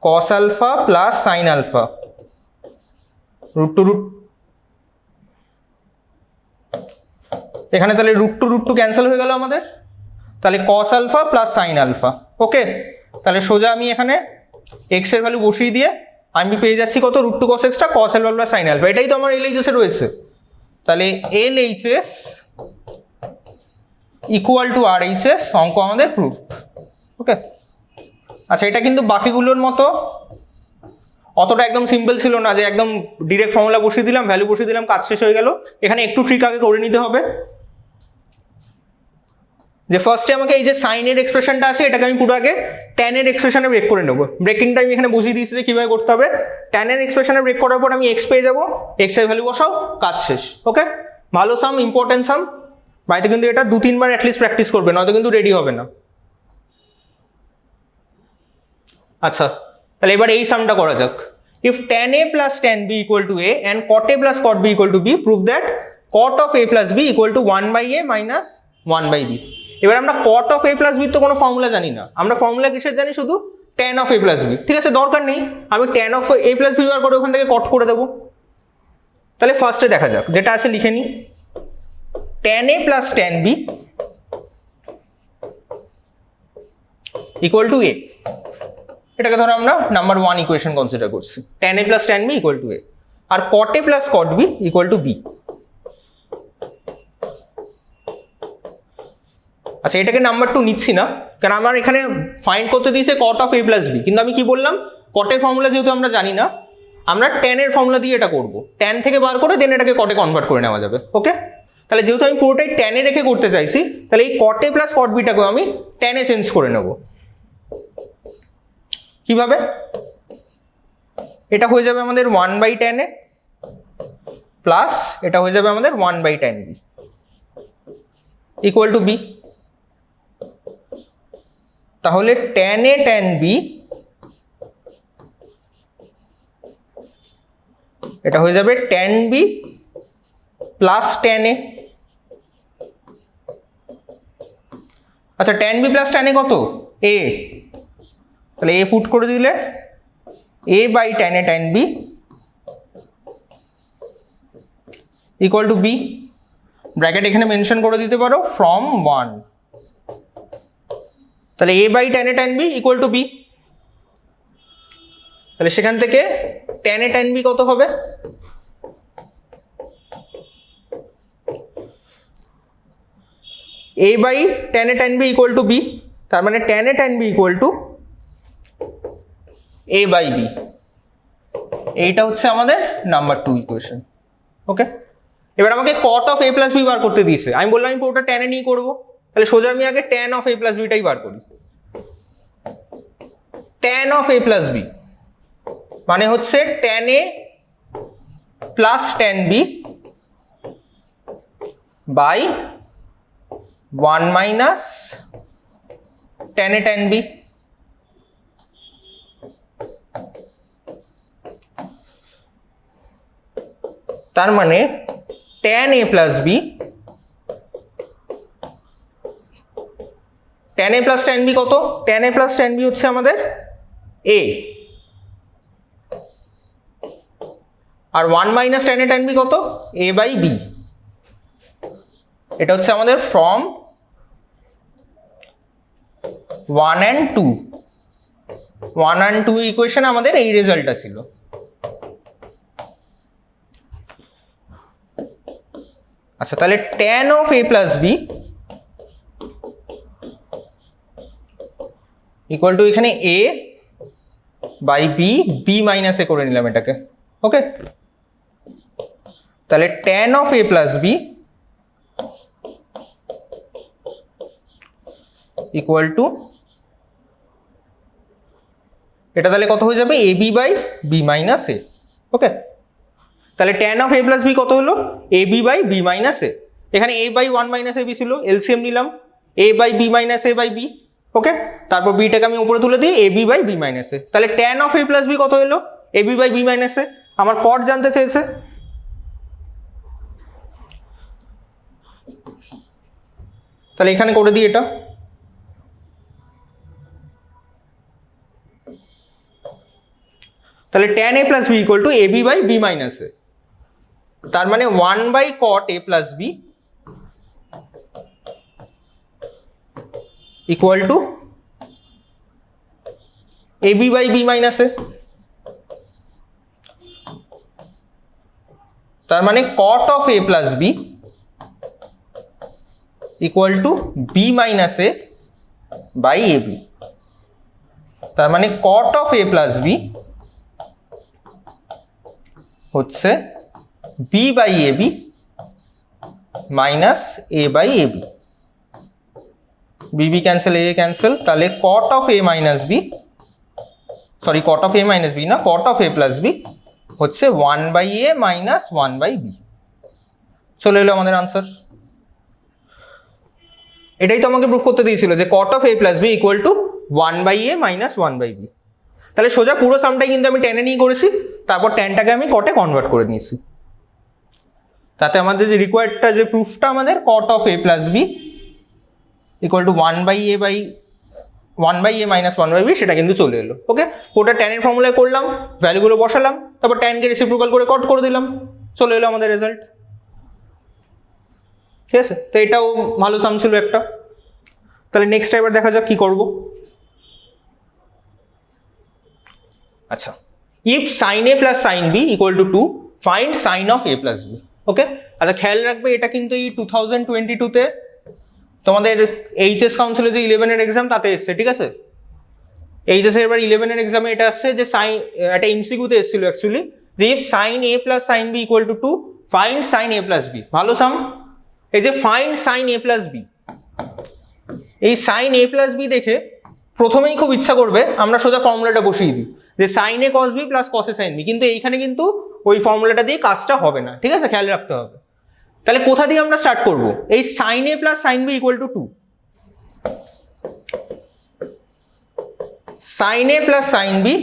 cos alpha plus sine alpha, √2 এখানে তাহলে √2 ক্যান্সেল হয়ে গেল আমাদের, তাহলে cos alpha plus sine alpha. Okay, তাহলে সোজা আমি এখানে এক্স এর ভ্যালু বসিয়ে দিয়ে আমি পেয়ে যাচ্ছি কত, √2 cos x টা cos alpha plus sine alpha, এটাই তো আমার LHS এ রয়েছে। তাহলে LHS ইকুয়াল টু RHS, অঙ্ক আমাদের প্রুফ। ওকে, আচ্ছা এটা কিন্তু বাকিগুলোর মতো অতটা একদম সিম্পল ছিল না যে একদম ডিরেক্ট ফর্মুলা বসিয়ে দিলাম ভ্যালু বসিয়ে দিলাম কাজ শেষ হয়ে গেল, এখানে একটু ট্রিক আগে করে নিতে হবে। যে ফার্স্টে আমাকে এই যে সাইনের এক্সপ্রেশনটা আছে এটাকে আমি পুরো আগে ট্যানের এক্সপ্রেশনে ব্রেক করে নেবো, ব্রেকিংটা আমি এখানে বুঝিয়ে দিয়েছি যে কীভাবে করতে হবে। ট্যানের এক্সপ্রেশনে ব্রেক করার পর আমি এক্স পেয়ে যাবো, এক্স এর ভ্যালু বসাও, কাজ শেষ। ওকে, ভালো সাম, ইম্পর্টেন্ট সাম, বাড়িতে কিন্তু এটা 2-3 বার অ্যাটলিস্ট প্র্যাকটিস করবে, নয়তো কিন্তু রেডি হবে না। আচ্ছা, তাহলে এবার এই সামটা করা যাক। If tan a plus tan b equal to a and cot a plus cot b equal to b, prove that cot of a plus b equal to 1/a minus 1/b। এবার আমরা cot of a plus b তো কোনো formula জানি না, আমরা formula কিসের জানি, শুধু tan of a plus b। ঠিক আছে, দরকার নেই, আমি tan of a plus b বার করে ওখান থেকে cot করে দেবো। তাহলে ফার্স্টে দেখা যাক, যেটা আছে লিখে নিই, tan a plus tan b equal to a, এটাকে ধরো আমরা নাম্বার 1 ইকুয়েশন কনসিডার করছি, tan a plus tan b equal to a, আর cot a plus cot b equal to b। আচ্ছা, এটাকে নাম্বার 2 নিচ্ছি না, কারণ আমার এখানে ফাইন্ড করতে দিয়েছে cot of a plus b, কিন্তু আমি কি বললাম, cot এর ফর্মুলা যেহেতু আমরা জানি না, আমরা tan এর ফর্মুলা দিয়ে এটা করব, tan থেকে বার করে দেন এটাকে cot এ কনভার্ট করে নেওয়া যাবে। ওকে, তাহলে যেহেতু আমি পুরোটাই ট্যানে রেখে করতে চাইছি, তাহলে এই কট এ প্লাস কট বিটাকেও আমি ট্যানে চেঞ্জ করে নেব। কিভাবে? এটা হয়ে যাবে আমাদের 1/tan a প্লাস এটা হয়ে যাবে আমাদের 1/tan b equal to b। তাহলে tan a tan b এটা হয়ে যাবে tan b plus tan a। আচ্ছা, tan b plus tan a কত? a। তাহলে a পুট করে দিলে a/tan a tan b equal to b। Bracket এখানে মেনশন করে দিতে পারো ফ্রম 1। তাহলে a/tan a tan b equal to b। তাহলে সেখান থেকে tan a tan b কত হবে? a/tan a tan b equal to b। তার মানে tan a tan b equal two a/b। এইটা হচ্ছে আমাদের নাম্বার 2 ইকুয়েশন। ওকে, এবার আমাকে cot of a plus B বার করতে দিয়েছে। আমি বললাম আমি পুরোটা tan এ নিয়ে করবো, তাহলে সোজা আমি আগে tan of a প্লাস বিটাই বার করি। tan of a plus B মানে হচ্ছে tan a plus tan b by 1 minus tan a tan b। তার মানে tan a plus b, tan a plus tan b কত? tan a plus tan b হচ্ছে আমাদের a, আর 1 minus tan a tan b কত? a/b। এটা হচ্ছে আমাদের ফ্রম 1 and 2। 1 and 2 ইকুয়েশন আমাদের এই রেজাল্টটা ছিল। আচ্ছা, তাহলে tan of a plus b equal to এখানে a by b, b minus a করে নিলাম এটাকে। ওকে, তাহলে tan of a plus b equal to এটা তাহলে কত হয়ে যাবে? ab by b minus a। Okay, তাহলে tan of a plus b কত হলো? ab by b minus a। এখানে a বাই 1 মাইনাস ab ছিল, এলসিএম নিলাম a by b minus a by b। Okay, তারপর বিটাকে আমি উপরে তুলে দিই ab by b minus a। তাহলে tan of a plus b কত হলো? ab by b minus a। আমার কট জানতে চেয়েছে, তাহলে এখানে করে দিই এটা। তাহলে tan a plus b equal to ab by b minus a। তার মানে 1 by cot a plus b equal to ab by b minus a। তার মানে cot of a plus b equal to b minus a by ab। তার মানে cot of a plus b হচ্ছে b by ab minus a by ab। b cancel, a cancel, তাহলে cot of a minus b, sorry cot of a minus b না, cot of a plus b হচ্ছে 1 by a minus 1 by b। চলে এলো আমাদের answer. এটাই তো আমাকে proof করতে দিয়েছিল যে cot of a plus b equal to 1 by a minus 1 by b। তাহলে সোজা পুরো সামটাই কিন্তু আমি টেনে নিয়ে করেছি, তারপর ট্যানটাকে আমি কটে কনভার্ট করে নিয়েছি। তাতে আমাদের যে রিকোয়ার্ডটা যে প্রুফটা আমাদের cot of a plus b equal to 1 by a minus 1 by b সেটা কিন্তু চলে এলো। ওকে, ওটা ট্যানের ফর্মুলায় করলাম, ভ্যালুগুলো বসালাম, তারপর ট্যানকে রেসিপ্রোকাল করে কট করে দিলাম, চলে এলো আমাদের রেজাল্ট। ঠিক আছে, তো এটাও ভালো সাম ছিল একটা। তাহলে নেক্সট এবার দেখা যাক কি করব। আচ্ছা, if sine A plus sine B equal to 2 find sine of A plus B. Okay, আচ্ছা খেয়াল রাখবে এটা কিন্তু এই 2022-তে তোমাদের এইচএস কাউন্সিলে যে 11-এর এক্সাম তাতে এসছে। ঠিক আছে, এইচএস এর এবার 11-এর এক্সামে এটা আসছে যে সাইন, একটা এমসিকিউতে এসেছিল অ্যাকচুয়ালি, যে if sine A plus sine B equal to 2 find sine A plus B. ভালো সাম, এই যে find sine A plus B, এই সাইন এ প্লাস বি দেখে প্রথমেই খুব ইচ্ছা করবে আমরা সোজা ফর্মুলাটা বসিয়ে দিই যে sine a cos B plus cos a sine B, কিন্তু এইখানে কিন্তু ওই ফর্মুলাটা দিয়ে কাজটা হবে না, ঠিক আছে, খেয়াল রাখতে হবে। তাহলে কোথা দিয়ে আমরা স্টার্ট করব? এই sine A plus sine B equal to 2, sine A plus sine B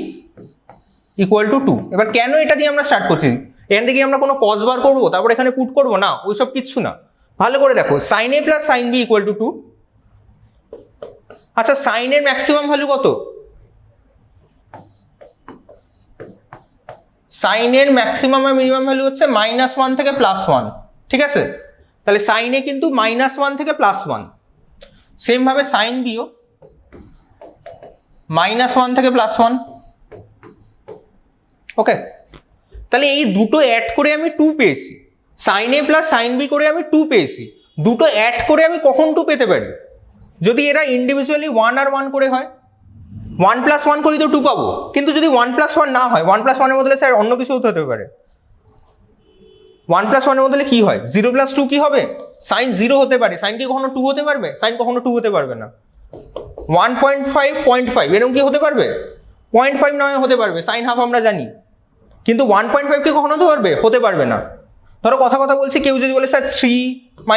equal to 2। এবার কেন এটা দিয়ে আমরা স্টার্ট করছি? এখান থেকে আমরা কোনো কস বার করবো তারপর এখানে পুট করবো না, ওইসব কিচ্ছু না। ভালো করে দেখো, sine A plus sine B equal to 2। আচ্ছা, সাইনের ম্যাক্সিমাম ভ্যালু কত? সাইনের ম্যাক্সিমাম আর মিনিমাম ভ্যালু হচ্ছে -1 থেকে +1, ঠিক আছে। তাহলে সাইনে কিন্তু -1 থেকে +1, সেম ভাবে সাইন বিও -1 থেকে +1। ওকে, তাহলে এই দুটো অ্যাড করে আমি 2 পেয়েছি, sign A plus sine B করে আমি 2 পেয়েছি। দুটো অ্যাড করে আমি কখন 2 পেতে পারি? যদি এরা ইন্ডিভিজুয়ালি 1 আর 1 করে হয়, 1 + 1 করি তো 2 পাবো, কিন্তু যদি 1 + 1 না হয়, 1 + 1 এর বদলে স্যার অন্য কিছু হতে পারে। 1 + 1 এর বদলে কি হয়? 0 + 2 কি হবে? সাইন 0 হতে পারে। সাইন কি কখনো 2 হতে পারবে? সাইন কখনো 2 হতে পারবে না। 1.5 0.5 এরকম কি হতে পারবে? 0.5 নয় হতে পারবে, সাইন হাফ আমরা জানি, কিন্তু 1.5 কি কখনো হতে পারবে? হতে পারবে না। ধরো কথা বলছি, কেউ যদি বলে স্যার 3 -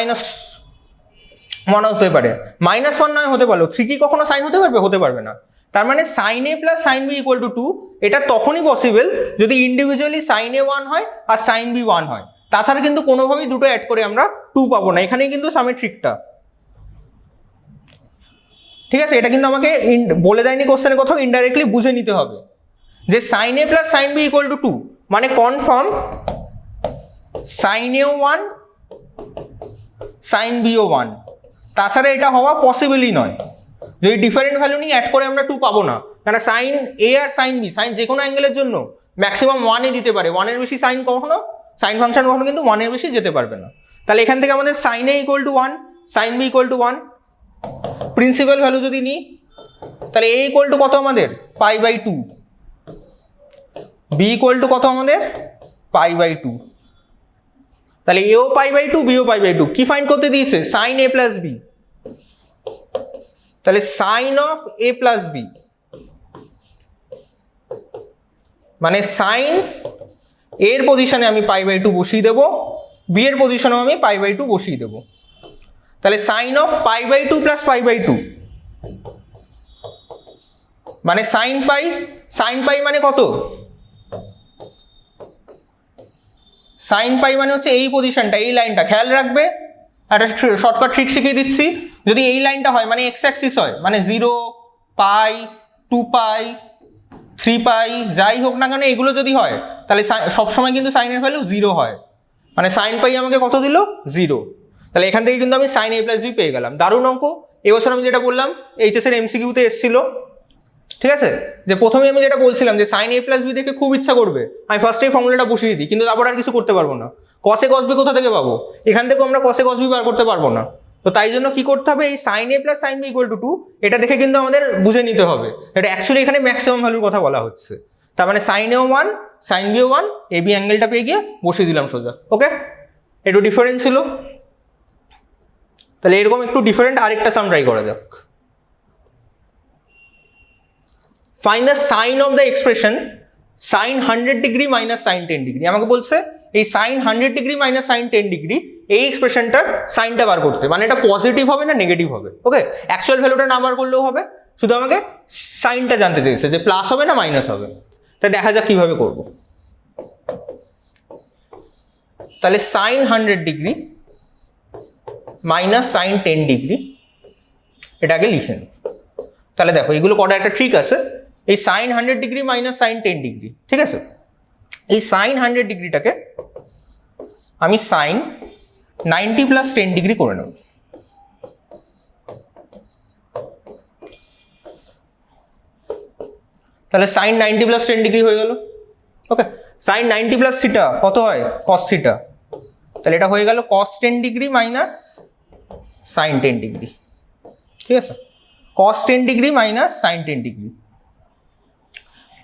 1 হতে পারে, -1 নয় হতে পারলো, 3 কি কখনো সাইন হতে পারবে? হতে পারবে না। তার মানে sine A plus sine B equal to 2, এটা তখনই পসিবল যদি ইন্ডিভিজুয়ালি সাইন এ 1 হয় আর সাইন বি 1 হয়। তাছাড়া কিন্তু কোনোভাবেই দুটো অ্যাড করে আমরা 2 পাবো না। এখানেই কিন্তু সামের ট্রিকটা, ঠিক আছে। এটা কিন্তু আমাকে বলে দেয়নি কোশ্চেনের কোথাও, ইনডাইরেক্টলি বুঝে নিতে হবে যে sine A plus sine B equal to 2 মানে কনফার্ম সাইন এও 1 সাইন বিও 1। তাছাড়া এটা হওয়া পসিবলই নয়। যদি ডিফারেন্ট ভ্যালু নিয়ে অ্যাড করে আমরা 2 পাবো না, কারণ সাইন এ আর সাইন বি, সাইন যে কোনো অ্যাঙ্গেলের জন্য ম্যাক্সিমাম 1-ই দিতে পারে। 1-এর বেশি সাইন কখনো, সাইন ফাংশন কখনো কিন্তু 1-এর বেশি যেতে পারবে না। তাহলে এখান থেকে আমাদের sine A equal to 1, sine B equal to 1। Principal value যদি নিই, তাহলে এ ইকুয়াল টু কত আমাদের? π/2, বি ইকুয়াল টু কত আমাদের? π/2। তাহলে এও π/2, বিও π/2। কি ফাইন্ড করতে দিয়েছে? Sine A plus B. তাহলে sine of A plus B মানে সাইন এর পজিশনে আমি π/2 বসিয়ে দেবো, বি এর পজিশনেও আমি π/2 বসিয়ে দেবো। তাহলে সাইন অফ π/2 প্লাস π/2 মানে সাইন পাই। সাইন পাই মানে কত? সাইন পাই মানে হচ্ছে এই পজিশনটা, এই লাইনটা। খেয়াল রাখবে, একটা শর্টকাট ট্রিক শিখিয়ে দিচ্ছি। যদি এই লাইনটা হয় মানে এক্স অ্যাক্সিস হয়, মানে 0, π, 2π, 3π যাই হোক না কেন, এগুলো যদি হয় তাহলে সবসময় কিন্তু সাইনের ভ্যালু 0 হয়। মানে সাইন পাই আমাকে কত দিল? 0। তাহলে এখান থেকে কিন্তু আমি সাইন এ প্লাস বি পেয়ে গেলাম। দারুণ অঙ্ক। এবছর আমি যেটা বললাম এইচএসের এমসিকিউতে এসেছিল, ঠিক আছে, যে প্রথমে আমি যেটা বলছিলাম যে সাইন এ প্লাস বি দেখে খুব ইচ্ছা করবে আমি ফার্স্টেই ফর্মুলাটা বসিয়ে দিই, কিন্তু তারপর আর কিছু করতে পারবো না। কসে কস বি কোথা থেকে পাবো? এখান থেকেও আমরা কসে কস বি বার করতে পারবো না। তো তাই জন্য কি করতে হবে? এই sine A plus sine B equal to 2 এটা দেখে কিন্তু আমাদের বুঝে নিতে হবে এটা অ্যাকচুয়ালি এখানে ম্যাক্সিমাম ভ্যালুর কথা বলা হচ্ছে। তার মানে সাইনেও 1 সাইন বিও 1, এ বি অ্যাঙ্গেলটা পেয়ে গিয়ে বসিয়ে দিলাম সোজা। ওকে, একটু ডিফারেন্স ছিল। তাহলে এরকম একটু ডিফারেন্ট আরেকটা সাম ট্রাই করা যাক। Find the sign of the expression sine 100 degree minus sine 10 degree. আমাকে বলছে এই sine 100 degree minus sine 10 degree এই এক্সপ্রেশনটার সাইনটা বার করতে, মানে এটা পজিটিভ হবে না নেগেটিভ হবে। ওকে, অ্যাকচুয়াল ভ্যালুটা না বার করলেও হবে, শুধু আমাকে সাইনটা জানতে চাইছে যে প্লাস হবে না মাইনাস হবে। তাই দেখা যাক কিভাবে করব। তাহলে sine 100 degree minus sine 10 degree এটা আগে লিখে নিই। তাহলে দেখো এগুলো কটা একটা ট্রিক আছে। এই sine 100 degree minus sine 10 degree, ঠিক আছে, এই সাইন 100 ডিগ্রিটাকে আমি সাইন 90 প্লাস 10 ডিগ্রি করে নেব। তাহলে সাইন 90 প্লাস 10 ডিগ্রি হয়ে গেল। ওকে, সাইন 90 প্লাস থিটা কত হয়? Cos theta. তাহলে এটা হয়ে গেল কস 10 ডিগ্রি মাইনাস সাইন 10 ডিগ্রি, ঠিক আছে, কস 10 ডিগ্রি মাইনাস সাইন 10 ডিগ্রি।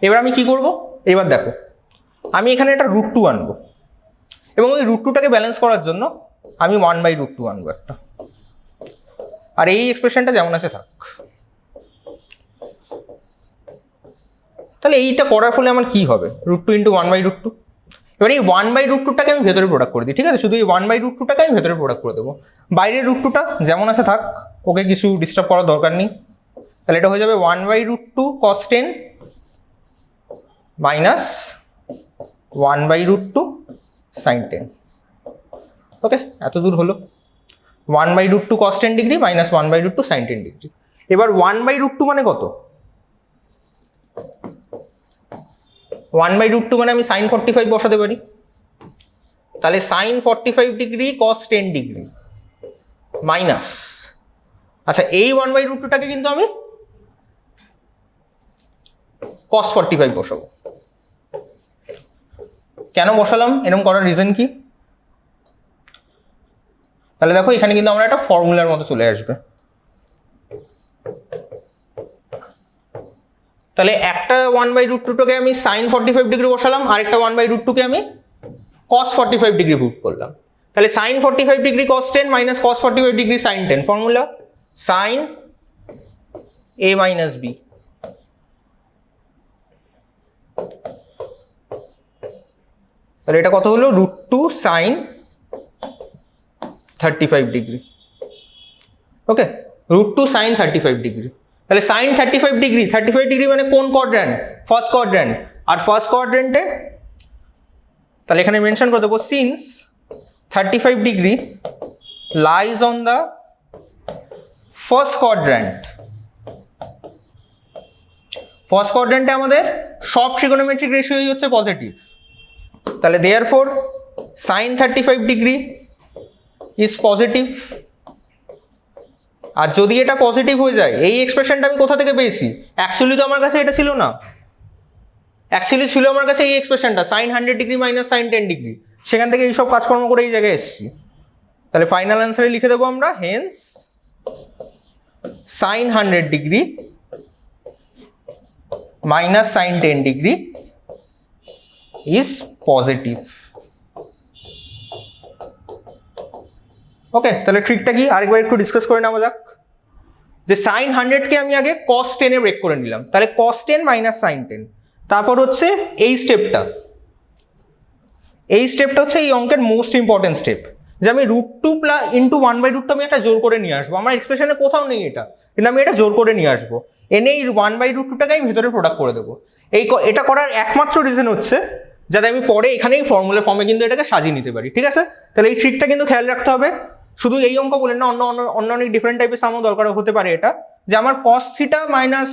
এবার আমি কি করব? এবার দেখো আমি এখানে একটা √2 আনবো এবং ওই √2টাকে ব্যালেন্স করার জন্য আমি 1/√2 আনবো একটা, আর এই এক্সপ্রেশনটা যেমন আছে থাক। তাহলে এইটা করার ফলে আমার কি হবে, √2 × 1/√2। এবার এই 1/√2টাকে আমি ভেতরে প্রোডাক্ট করে দিই, ঠিক আছে, শুধু এই 1/√2টাকে আমি ভেতরে প্রোডাক্ট করে দেবো, বাইরের √2টা যেমন আছে থাক, ওকে কিছু ডিস্টার্ব করার দরকার নেই। তাহলে এটা হয়ে যাবে 1/√2 cos 10 মাইনাস 1/√2 sin 10। ওকে, এত দূর হলো 1/√2 cos 10 degree minus 1/√2 sin 10 degree. এবার 1/√2 মানে কত, 1/√2 মানে আমি sin 45 বসাতে পারি, তাহলে sin 45 degree cos 10 degree minus, আচ্ছা এই 1/√2টাকে কিন্তু আমি cos 45 বসাবো। কেন বসালাম, এরকম করার রিজন কি, তাহলে দেখো এখানে কিন্তু আমরা একটা ফর্মুলার মতো চলে আসবে। তাহলে একটা 1/√2টাকে আমি sin 45 ডিগ্রি বসালাম, আরেকটা 1/√2কে আমি cos 45 ডিগ্রি পুট করলাম। তাহলে sin 45 degree cos 10 minus cos 45 degree sin 10, formula sin a minus b। তাহলে এটা কত হলো, √2 sin 35 ডিগ্রি। ওকে, √2 sin 35 ডিগ্রি। তাহলে sin 35 ডিগ্রি, 35 ডিগ্রি মানে কোন কোয়াড্র্যান্ট, ফার্স্ট কোয়াড্র্যান্ট, আর ফার্স্ট কোয়াড্র্যান্টে তাহলে এখানে মেনশন করে দেবো since 35 degree lies on the first quadrant. First কোয়াড্র্যান্টে আমাদের সব ট্রিগোনোমেট্রিক রেশিওই হচ্ছে পজিটিভ, তাহলে therefore sin 35 degree is positive. আর যদি এটা পজিটিভ হয়ে যায়, এই এক্সপ্রেশনটা আমি কোথা থেকে পেয়েছি, অ্যাকচুয়ালি তো আমার কাছে এটা ছিল না, অ্যাকচুয়ালি ছিল আমার কাছে এই এক্সপ্রেশনটা sin 100 degree minus sin 10 degree, সেখান থেকে এইসব কাজকর্ম করে এই জায়গায় এসেছি। তাহলে ফাইনাল অ্যান্সারে লিখে দেবো আমরা hence sin 100 degree minus sin 10 degree is positive. Okay, তাহলে ট্রিকটা কি আরেকবার একটু ডিসকাস করে নেওয়া যাক। যে sin 100কে আমি আগে cos 10 এ ব্রেক করে নিলাম, তাহলে cos 10 মাইনাস sin 10। তারপর হচ্ছে এই স্টেপটা, এই স্টেপটা হচ্ছে এই অঙ্কের মোস্ট ইম্পর্টেন্ট স্টেপ, যে আমি √2 × 1/√2 আমি একটা জোর করে নিয়ে আসবো। আমার এক্সপ্রেশনে কোথাও নেই এটা, কিন্তু আমি এটা জোর করে নিয়ে আসবো, এনে এই 1/√2টাকে আমি ভেতরে প্রোডাক্ট করে দেবো। এটা করার একমাত্র রিজন হচ্ছে যাতে আমি পরে এখানেই ফর্মুলা ফর্মে কিন্তু এটাকে সাজিয়ে নিতে পারি, ঠিক আছে। তাহলে এই ট্রিকটা কিন্তু খেয়াল রাখতে হবে, শুধু এই অঙ্ক বলে না, অন্য অনেক ডিফারেন্ট টাইপের সামও দরকার হতে পারে এটা, যে আমার cos theta minus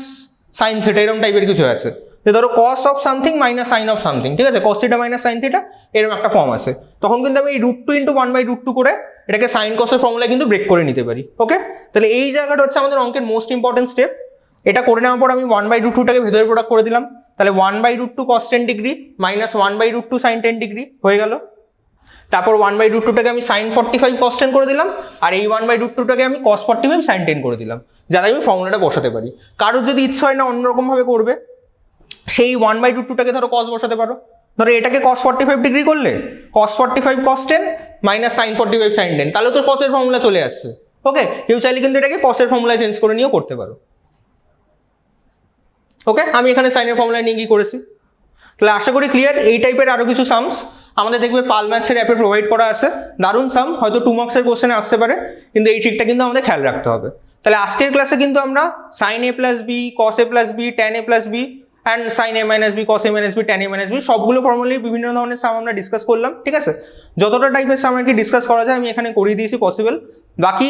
sin theta এরকম টাইপের কিছু আছে, যে ধরো cos of something minus sin of something, ঠিক আছে, cos theta minus sin theta এরকম একটা ফর্ম আছে, তখন কিন্তু আমি এই √2 × 1/√2 করে এটাকে sin cos এর ফর্মুলা কিন্তু ব্রেক করে নিতে পারি। ওকে, তাহলে এই জায়গাটা হচ্ছে আমাদের অঙ্কের মোস্ট ইম্পর্টেন্ট স্টেপ। এটা করে নেওয়ার পর আমি 1/√2টাকে ভেতরে প্রোডাক্ট করে দিলাম, তাহলে 1/√2 cos 10 degree minus 1/√2 sin 10 degree হয়ে গেল। তারপর 1/√2টাকে আমি sin 45 cos 10 করে দিলাম, আর এই 1/√2টাকে আমি cos 45 sin 10 করে দিলাম, যাতে আমি ফর্মুলাটা বসাতে পারি। কারোর যদি ইচ্ছা হয় না অন্যরকমভাবে করবে, সেই 1/√2টাকে ধরো cos বসাতে পারো, ধরো এটাকে cos 45 ডিগ্রি করলে cos 45 cos 10 minus sin 45 sin 10, তাহলে তো cos এর ফর্মুলা চলে আসছে। ওকে, কেউ চাইলে কিন্তু এটাকে cos এর ফর্মুলায় চেঞ্জ করে নিয়েও করতে পারো। ওকে, আমি এখানে সাইনের ফর্মুলা নিয়ে কি করেছি, তাহলে আশা করি ক্লিয়ার। এই টাইপের আরও কিছু সামস আমাদের দেখবে পাল ম্যাথসের অ্যাপে প্রোভাইড করা আছে, দারুণ সাম, হয়তো 2 মার্কসের কোশ্চেনে আসতে পারে, কিন্তু এই ট্রিকটা কিন্তু আমাদের খেয়াল রাখতে হবে। তাহলে আজকের ক্লাসে কিন্তু আমরা sin a plus B, cos a plus B, tan a plus B and sin a minus B, cos a minus B, tan a minus B সবগুলো ফর্মুলায় বিভিন্ন ধরনের সাম আমরা ডিসকাস করলাম, ঠিক আছে। যতটা টাইপের সাম আর কি ডিসকাস করা যায় আমি এখানে করিয়ে দিয়েছি পসিবল। বাকি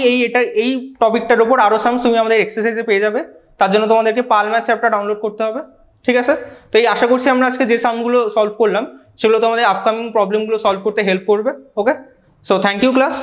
এই টপিকটার উপর আরও সামস তুমি আমাদের এক্সারসাইজে পেয়ে যাবে, তার জন্য তোমাদেরকে পাল ম্যাথস অ্যাপটা ডাউনলোড করতে হবে, ঠিক আছে। তো এই আশা করছি আমরা আজকে যে সামগুলো সলভ করলাম সেগুলো তোমাদের আপকামিং প্রবলেমগুলো সলভ করতে হেল্প করবে। ওকে, সো থ্যাংক ইউ ক্লাস।